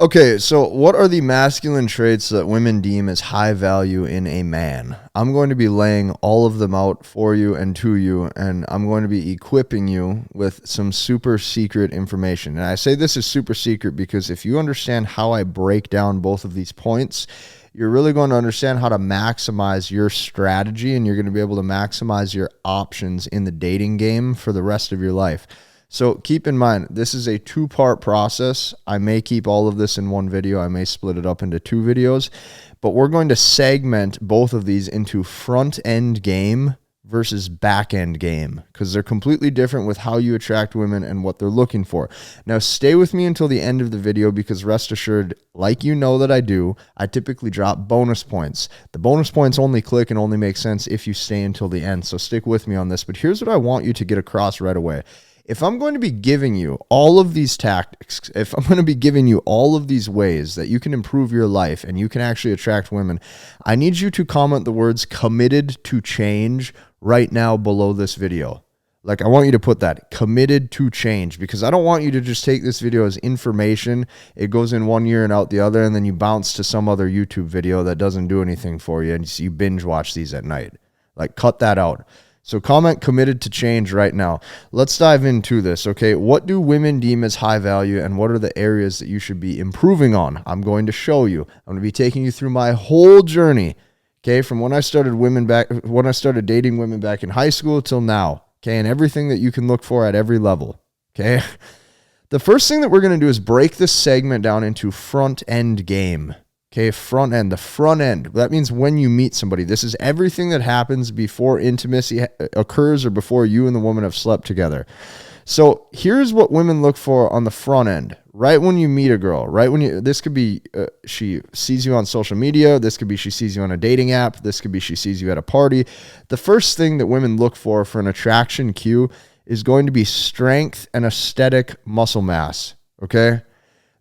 Okay, so what are the masculine traits that women deem as high value in a man? I'm going to be laying all of them out for you and to you, and I'm going to be equipping you with some super secret information. And I say this is super secret because if you understand how I break down both of these points, you're really going to understand how to maximize your strategy, and you're going to be able to maximize your options in the dating game for the rest of your life. So keep in mind, this is a two-part process. I may keep all of this in one video. I may split it up into two videos, but we're going to segment both of these into front-end game versus back-end game because they're completely different with how you attract women and what they're looking for. Now, stay with me until the end of the video because rest assured, like you know that I do, I typically drop bonus points. The bonus points only click and only make sense if you stay until the end, so stick with me on this. But here's what I want you to get across right away. If I'm going to be giving you all of these tactics, if I'm going to be giving you all of these ways that you can improve your life and you can actually attract women, I need you to comment the words committed to change right now below this video. Like, I want you to put that committed to change because I don't want you to just take this video as information. It goes in one ear and out the other, and then you bounce to some other YouTube video that doesn't do anything for you and you binge watch these at night. Like, cut that out. So comment committed to change right now. Let's dive into this, okay? What do women deem as high value and what are the areas that you should be improving on? I'm going to show you. I'm going to be taking you through my whole journey, okay? From when I started dating women back in high school till now, okay? And everything that you can look for at every level, okay? The first thing that we're going to do is break this segment down into front-end game. Okay, front end, the front end. That means when you meet somebody. This is everything that happens before intimacy occurs or before you and the woman have slept together. So here's what women look for on the front end. Right when you meet a girl, this could be she sees you on social media. This could be she sees you on a dating app. This could be she sees you at a party. The first thing that women look for an attraction cue is going to be strength and aesthetic muscle mass, okay?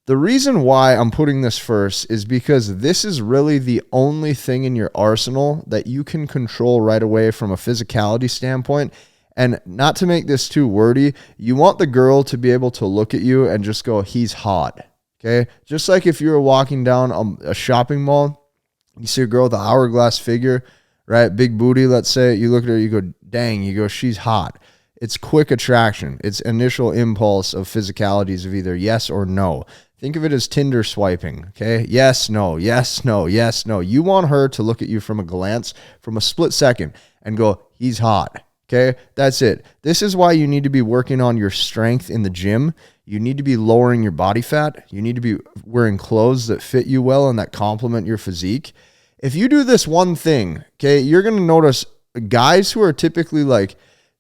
The reason why I'm putting this first is because this is really the only thing in your arsenal that you can control right away from a physicality standpoint. And not to make this too wordy, you want the girl to be able to look at you and just go, he's hot, okay? Just like if you were walking down a shopping mall, you see a girl with an hourglass figure, right? Big booty, let's say. You look at her, you go, dang, you go, she's hot. It's quick attraction. It's initial impulse of physicalities of either yes or no. Think of it as Tinder swiping, okay? Yes, no, yes, no, yes, no. You want her to look at you from a glance, from a split second, and go, he's hot, okay? That's it. This is why you need to be working on your strength in the gym. You need to be lowering your body fat. You need to be wearing clothes that fit you well and that complement your physique. If you do this one thing, okay, you're going to notice guys who are typically like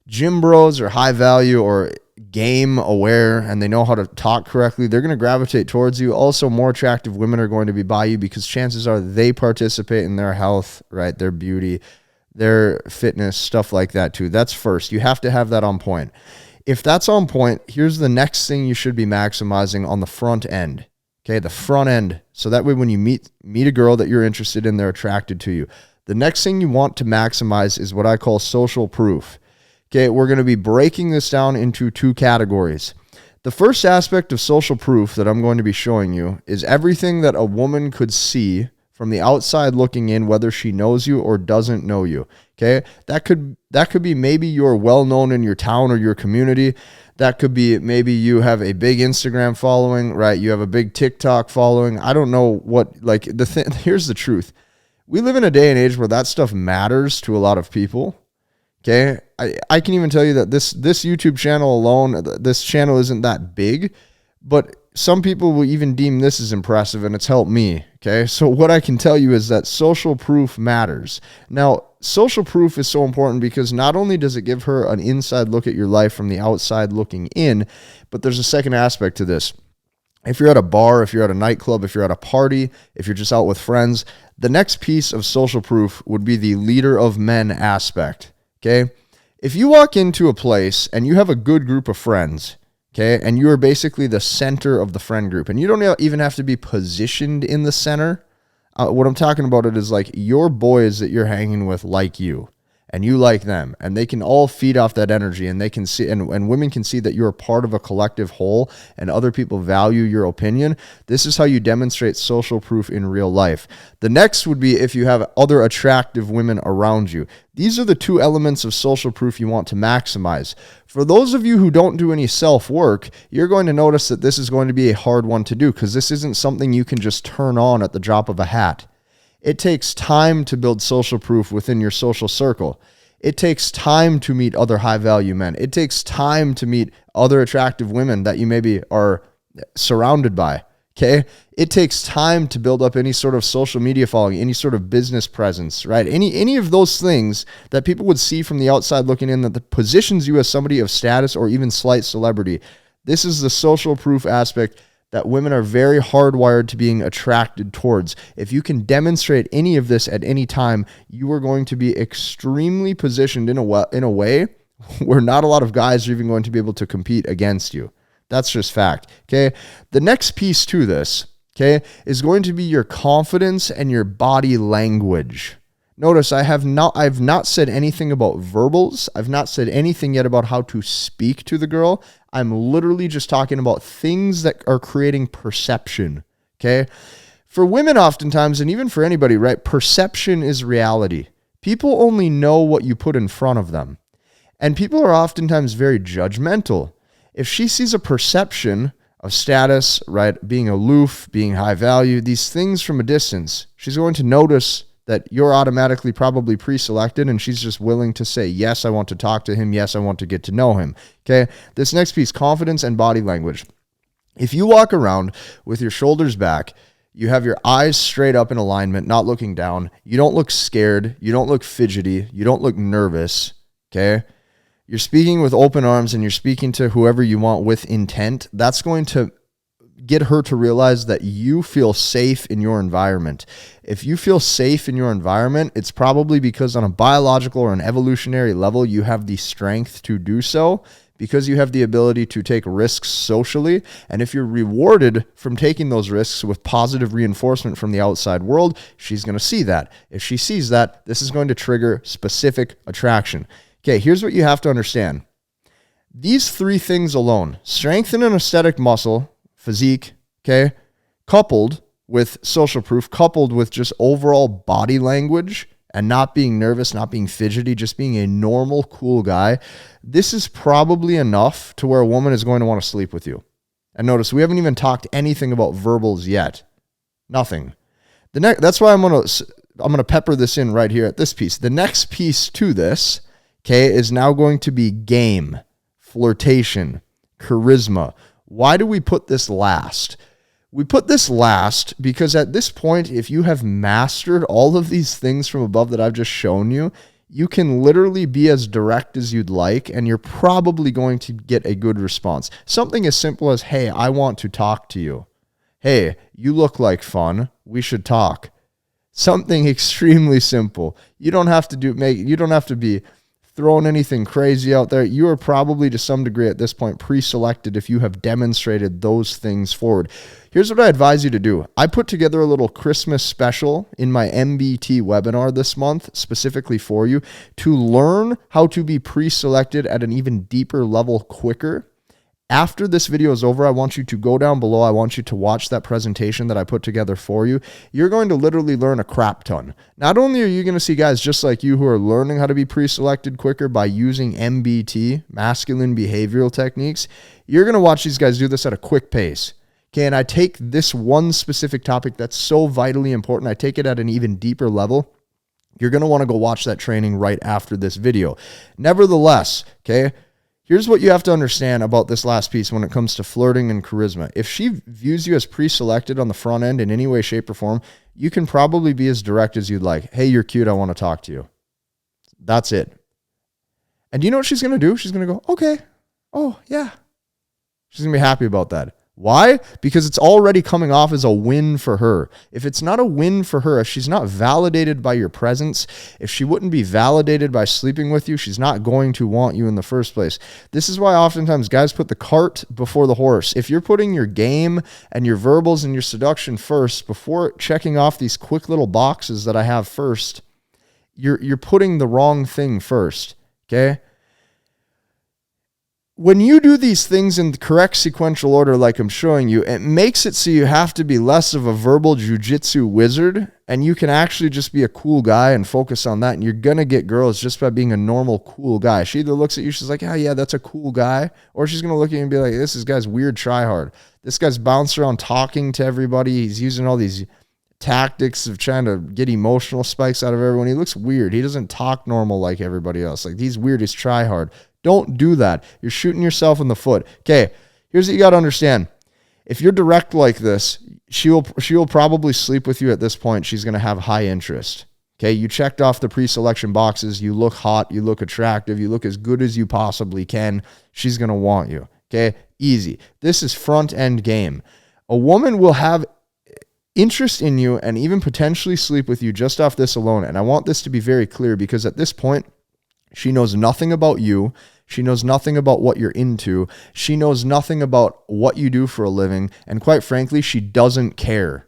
gym bros or high value or game aware and they know how to talk correctly, they're going to gravitate towards you. Also, more attractive women are going to be by you because chances are they participate in their health, right? Their beauty, their fitness, stuff like that too. That's first. You have to have that on point. If that's on point, here's the next thing you should be maximizing on the front end. Okay, the front end. So that way when you meet a girl that you're interested in, they're attracted to you. The next thing you want to maximize is what I call social proof. Okay, we're going to be breaking this down into two categories. The first aspect of social proof that I'm going to be showing you is everything that a woman could see from the outside looking in, whether she knows you or doesn't know you. Okay, that could be maybe you're well known in your town or your community. That could be maybe you have a big Instagram following, right? You have a big TikTok following. I don't know what, like here's the truth. We live in a day and age where that stuff matters to a lot of people. Okay, I can even tell you that this YouTube channel alone, this channel isn't that big, but some people will even deem this as impressive and it's helped me. Okay, so what I can tell you is that social proof matters. Now, social proof is so important because not only does it give her an inside look at your life from the outside looking in, but there's a second aspect to this. If you're at a bar, if you're at a nightclub, if you're at a party, if you're just out with friends, the next piece of social proof would be the leader of men aspect. Okay, if you walk into a place and you have a good group of friends, okay, and you are basically the center of the friend group, and you don't even have to be positioned in the center. What I'm talking about it is like your boys that you're hanging with like you, and you like them, and they can all feed off that energy, and they can see, and women can see that you're part of a collective whole and other people value your opinion. This is how you demonstrate social proof in real life. The next would be if you have other attractive women around you. These are the two elements of social proof you want to maximize. For those of you who don't do any self-work, you're going to notice that this is going to be a hard one to do because this isn't something you can just turn on at the drop of a hat. It takes time to build social proof within your social circle. It takes time to meet other high-value men. It takes time to meet other attractive women that you maybe are surrounded by. Okay. It takes time to build up any sort of social media following, any sort of business presence, right? Any of those things that people would see from the outside looking in that positions you as somebody of status or even slight celebrity. This is the social proof aspect that women are very hardwired to being attracted towards. If you can demonstrate any of this at any time, you are going to be extremely positioned in a way where not a lot of guys are even going to be able to compete against you. That's just fact, okay? The next piece to this, okay, is going to be your confidence and your body language. Notice I've not said anything about verbals. I've not said anything yet about how to speak to the girl. I'm literally just talking about things that are creating perception, okay? For women oftentimes, and even for anybody, right, perception is reality. People only know what you put in front of them. And people are oftentimes very judgmental. If she sees a perception of status, right, being aloof, being high value, these things from a distance, she's going to notice that you're automatically probably pre-selected and she's just willing to say, yes, I want to talk to him. Yes, I want to get to know him. Okay. This next piece, confidence and body language. If you walk around with your shoulders back, you have your eyes straight up in alignment, not looking down. You don't look scared. You don't look fidgety. You don't look nervous. Okay. You're speaking with open arms and you're speaking to whoever you want with intent. That's going to get her to realize that you feel safe in your environment. If you feel safe in your environment, it's probably because on a biological or an evolutionary level, you have the strength to do so because you have the ability to take risks socially. And if you're rewarded from taking those risks with positive reinforcement from the outside world, she's going to see that. If she sees that, this is going to trigger specific attraction. Okay, here's what you have to understand. These three things alone, strengthen an aesthetic muscle, physique, okay, coupled with social proof, coupled with just overall body language and not being nervous, not being fidgety, just being a normal, cool guy, this is probably enough to where a woman is going to want to sleep with you. And notice, we haven't even talked anything about verbals yet. Nothing. That's why I'm gonna pepper this in right here at this piece. The next piece to this, okay, is now going to be game, flirtation, charisma. Why do we put this last? We put this last because at this point, if you have mastered all of these things from above that I've just shown you, you can literally be as direct as you'd like, and you're probably going to get a good response. Something as simple as, hey, I want to talk to you. Hey, you look like fun. We should talk. Something extremely simple. You don't have to be throwing anything crazy out there. You are probably to some degree at this point pre-selected if you have demonstrated those things forward. Here's what I advise you to do. I put together a little Christmas special in my MBT webinar this month specifically for you to learn how to be pre-selected at an even deeper level quicker. After this video is over, I want you to go down below. I want you to watch that presentation that I put together for you. You're going to literally learn a crap ton. Not only are you going to see guys just like you who are learning how to be pre-selected quicker by using MBT, masculine behavioral techniques, you're going to watch these guys do this at a quick pace. Okay, and I take this one specific topic that's so vitally important, I take it at an even deeper level. You're going to want to go watch that training right after this video. Nevertheless, okay, here's what you have to understand about this last piece when it comes to flirting and charisma. If she views you as pre-selected on the front end in any way, shape, or form, you can probably be as direct as you'd like. Hey, you're cute. I want to talk to you. That's it. And do you know what she's going to do? She's going to go, okay. Oh, yeah. She's going to be happy about that. Why? Because it's already coming off as a win for her. If it's not a win for her, if she's not validated by your presence, if she wouldn't be validated by sleeping with you, she's not going to want you in the first place. This is why oftentimes guys put the cart before the horse. If you're putting your game and your verbals and your seduction first before checking off these quick little boxes that I have first, you're putting the wrong thing first. Okay. When you do these things in the correct sequential order, like I'm showing you, it makes it so you have to be less of a verbal jujitsu wizard, and you can actually just be a cool guy and focus on that. And you're going to get girls just by being a normal, cool guy. She either looks at you, she's like, oh yeah, that's a cool guy. Or she's going to look at you and be like, this guy's weird, try hard. This guy's bouncing around talking to everybody. He's using all these tactics of trying to get emotional spikes out of everyone. He looks weird. He doesn't talk normal like everybody else. Like, he's weird, he's try hard. Don't do that. You're shooting yourself in the foot. Okay, here's what you got to understand. If you're direct like this, she will probably sleep with you at this point. She's going to have high interest. Okay, you checked off the pre-selection boxes. You look hot. You look attractive. You look as good as you possibly can. She's going to want you. Okay, easy. This is front end game. A woman will have interest in you and even potentially sleep with you just off this alone. And I want this to be very clear, because at this point, she knows nothing about you. She knows nothing about what you're into. She knows nothing about what you do for a living. And quite frankly, she doesn't care.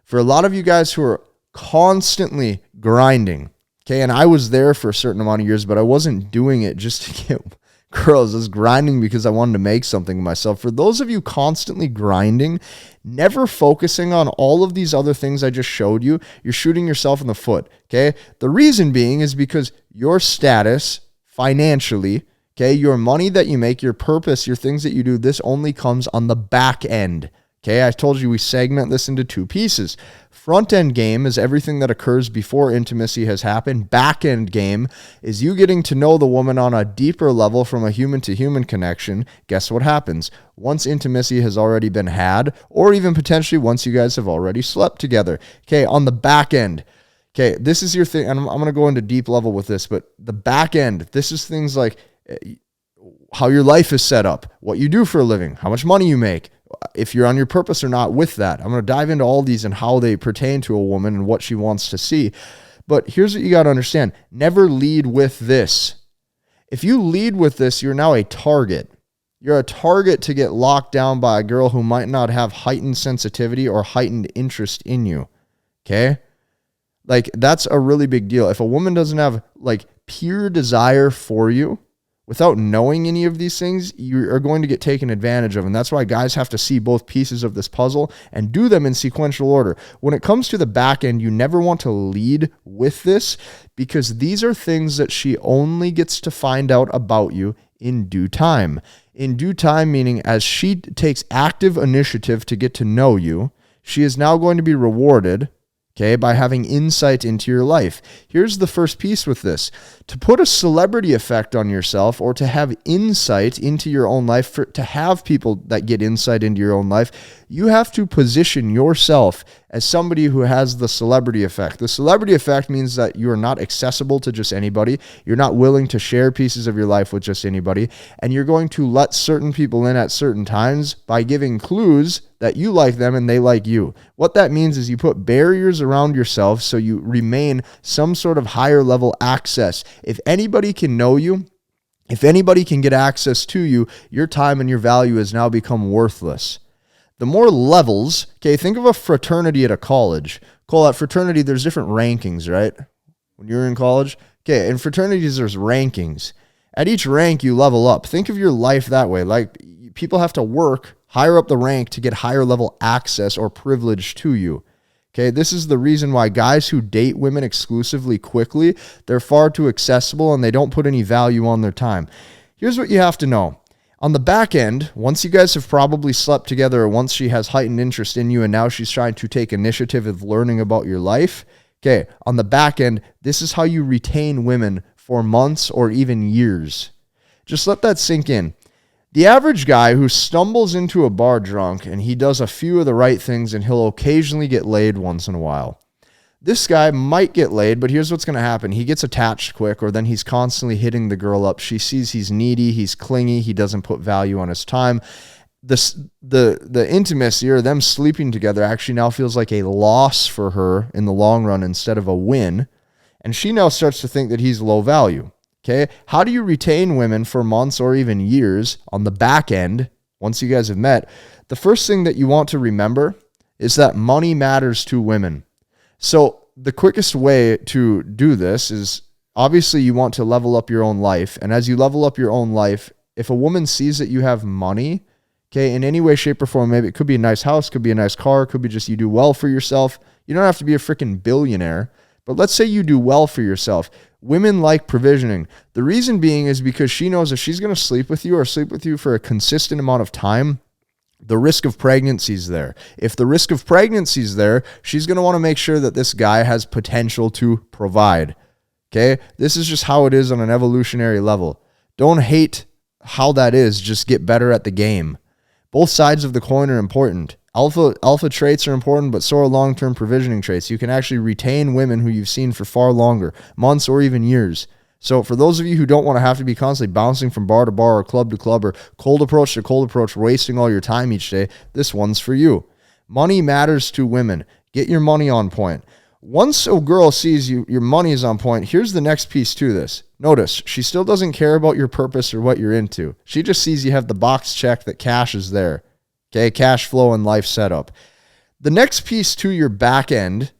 For a lot of you guys who are constantly grinding, okay, and I was there for a certain amount of years, but I wasn't doing it just to get girls. I was grinding because I wanted to make something of myself. For those of you constantly grinding, never focusing on all of these other things I just showed you, you're shooting yourself in the foot, okay? The reason being is because your status financially, okay, your money that you make, your purpose, your things that you do, this only comes on the back end. Okay, I told you we segment this into two pieces. Front end game is everything that occurs before intimacy has happened. Back end game is you getting to know the woman on a deeper level from a human to human connection. Guess what happens? Once intimacy has already been had, or even potentially once you guys have already slept together. Okay, on the back end. Okay, this is your thing, and I'm going to go into deep level with this, but the back end, this is things like how your life is set up, what you do for a living, how much money you make, if you're on your purpose or not with that. I'm going to dive into all these and how they pertain to a woman and what she wants to see. But here's what you got to understand. Never lead with this. If you lead with this, you're now a target. You're a target to get locked down by a girl who might not have heightened sensitivity or heightened interest in you. Okay? Like, that's a really big deal. If a woman doesn't have like pure desire for you, without knowing any of these things, you are going to get taken advantage of. And that's why guys have to see both pieces of this puzzle and do them in sequential order. When it comes to the back end, you never want to lead with this, because these are things that she only gets to find out about you in due time. In due time, meaning as she takes active initiative to get to know you, she is now going to be rewarded, okay, by having insight into your life. Here's the first piece with this. To put a celebrity effect on yourself, or to have insight into your own life, to have people that get insight into your own life, you have to position yourself as somebody who has the celebrity effect. The celebrity effect means that you are not accessible to just anybody. You're not willing to share pieces of your life with just anybody. And you're going to let certain people in at certain times by giving clues that you like them and they like you. What that means is you put barriers around yourself so you remain some sort of higher level access. If anybody can know you, if anybody can get access to you, your time and your value has now become worthless. The more levels, okay, think of a fraternity at a college. Call that fraternity, there's different rankings, right? When you're in college. Okay, in fraternities, there's rankings. At each rank, you level up. Think of your life that way. Like, people have to work higher up the rank to get higher level access or privilege to you. Okay, this is the reason why guys who date women exclusively quickly, they're far too accessible and they don't put any value on their time. Here's what you have to know. On the back end, once you guys have probably slept together, or once she has heightened interest in you and now she's trying to take initiative of learning about your life, okay, on the back end, this is how you retain women for months or even years. Just let that sink in. The average guy who stumbles into a bar drunk and he does a few of the right things and he'll occasionally get laid once in a while. This guy might get laid, but here's what's going to happen. He gets attached quick, or then he's constantly hitting the girl up. She sees he's needy, he's clingy, he doesn't put value on his time. The intimacy, or them sleeping together, actually now feels like a loss for her in the long run instead of a win. And she now starts to think that he's low value. Okay, how do you retain women for months or even years on the back end once you guys have met? The first thing that you want to remember is that money matters to women. So the quickest way to do this is obviously you want to level up your own life. And as you level up your own life, if a woman sees that you have money, okay, in any way, shape, or form, maybe it could be a nice house, could be a nice car, could be just you do well for yourself. You don't have to be a freaking billionaire, but let's say you do well for yourself. Women like provisioning. The reason being is because she knows if she's going to sleep with you or sleep with you for a consistent amount of time, the risk of pregnancy is there. If the risk of pregnancy is there, she's going to want to make sure that this guy has potential to provide. Okay? This is just how it is on an evolutionary level. Don't hate how that is. Just get better at the game. Both sides of the coin are important. Alpha traits are important, but so are long-term provisioning traits. You can actually retain women who you've seen for far longer, months or even years. So for those of you who don't want to have to be constantly bouncing from bar to bar or club to club or cold approach to cold approach, wasting all your time each day, this one's for you. Money matters to women. Get your money on point. Once a girl sees your money is on point, here's the next piece to this. Notice, she still doesn't care about your purpose or what you're into. She just sees you have the box checked that cash is there. Okay, cash flow and life setup. The next piece to your back end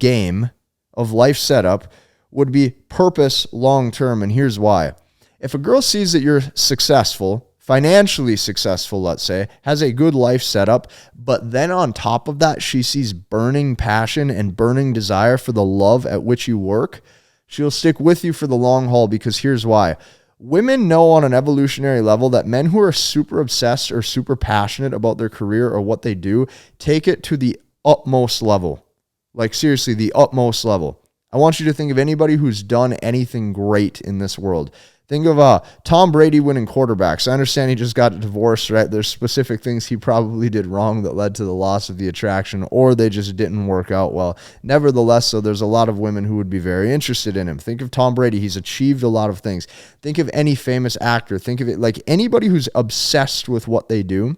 game of life setup would be purpose long term, and here's why. If a girl sees that you're successful, financially successful, let's say, has a good life setup, but then on top of that, she sees burning passion and burning desire for the love at which you work, she'll stick with you for the long haul, because here's why. Women know on an evolutionary level that men who are super obsessed or super passionate about their career or what they do take it to the utmost level. Like seriously, the utmost level. I want you to think of anybody who's done anything great in this world. Think of Tom Brady winning quarterbacks. I understand he just got divorced, right? There's specific things he probably did wrong that led to the loss of the attraction, or they just didn't work out well. Nevertheless, so there's a lot of women who would be very interested in him. Think of Tom Brady. He's achieved a lot of things. Think of any famous actor. Think of it like anybody who's obsessed with what they do.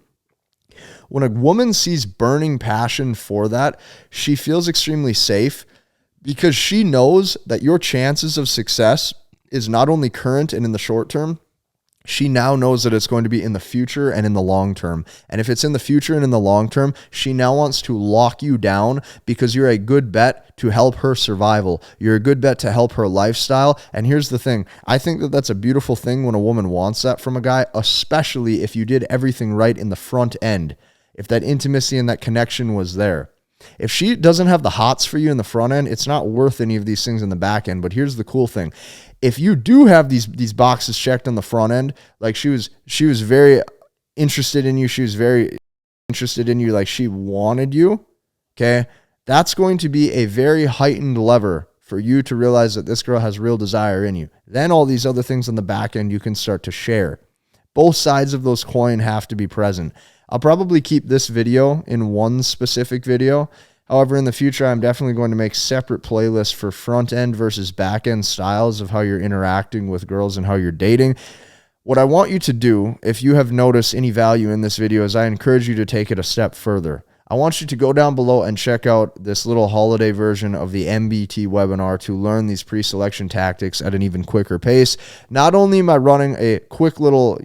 When a woman sees burning passion for that, she feels extremely safe because she knows that your chances of success is not only current and in the short term, she now knows that it's going to be in the future and in the long term. And if it's in the future and in the long term, she now wants to lock you down because you're a good bet to help her survival. You're a good bet to help her lifestyle. And here's the thing. I think that that's a beautiful thing when a woman wants that from a guy, especially if you did everything right in the front end, if that intimacy and that connection was there. If she doesn't have the hots for you in the front end, it's not worth any of these things in the back end. But here's the cool thing. If you do have these boxes checked on the front end, like she was very interested in you, she was very interested in you, like she wanted you, okay? That's going to be a very heightened lever for you to realize that this girl has real desire in you. Then all these other things on the back end you can start to share. Both sides of those coin have to be present. I'll probably keep this video in one specific video. However, in the future, I'm definitely going to make separate playlists for front end versus back end styles of how you're interacting with girls and how you're dating. What I want you to do, if you have noticed any value in this video, is I encourage you to take it a step further. I want you to go down below and check out this little holiday version of the MBT webinar to learn these pre-selection tactics at an even quicker pace. Not only am I running a quick little,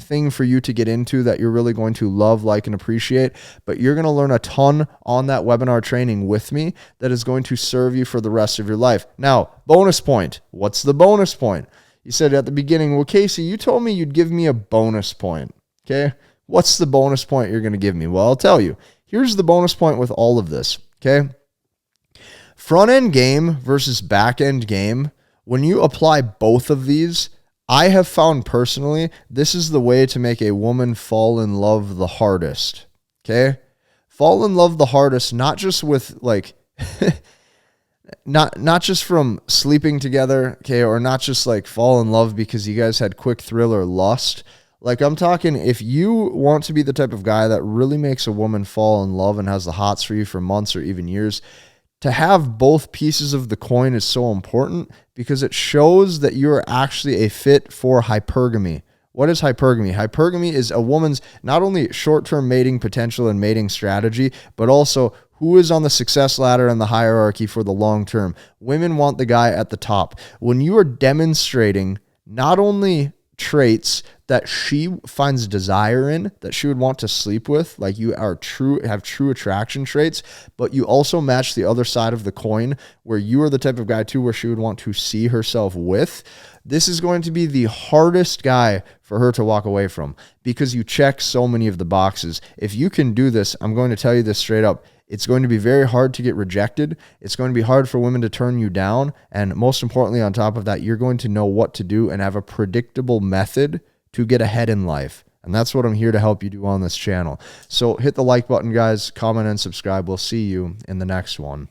thing for you to get into that you're really going to love, like, and appreciate, but you're going to learn a ton on that webinar training with me that is going to serve you for the rest of your life. Now, bonus point. What's the bonus point? You said at the beginning, well, Casey, you told me you'd give me a bonus point. Okay. What's the bonus point you're going to give me? Well, I'll tell you. Here's the bonus point with all of this, okay? Front end game versus back end game, when you apply both of these, I have found personally, this is the way to make a woman fall in love the hardest, okay? Fall in love the hardest, not just with like, not just from sleeping together, okay, or not just like fall in love because you guys had quick thrill or lust. Like I'm talking, if you want to be the type of guy that really makes a woman fall in love and has the hots for you for months or even years, to have both pieces of the coin is so important because it shows that you're actually a fit for hypergamy. What is hypergamy? Hypergamy is a woman's not only short-term mating potential and mating strategy, but also who is on the success ladder and the hierarchy for the long term. Women want the guy at the top. When you are demonstrating not only traits that she finds desire in, that she would want to sleep with, like you are have true attraction traits, but you also match the other side of the coin where you are the type of guy too where she would want to see herself with, this is going to be the hardest guy for her to walk away from because you check so many of the boxes. If you can do this, I'm going to tell you this straight up, it's going to be very hard to get rejected. It's going to be hard for women to turn you down. And most importantly, on top of that, you're going to know what to do and have a predictable method to get ahead in life. And that's what I'm here to help you do on this channel. So hit the like button, guys, comment and subscribe. We'll see you in the next one.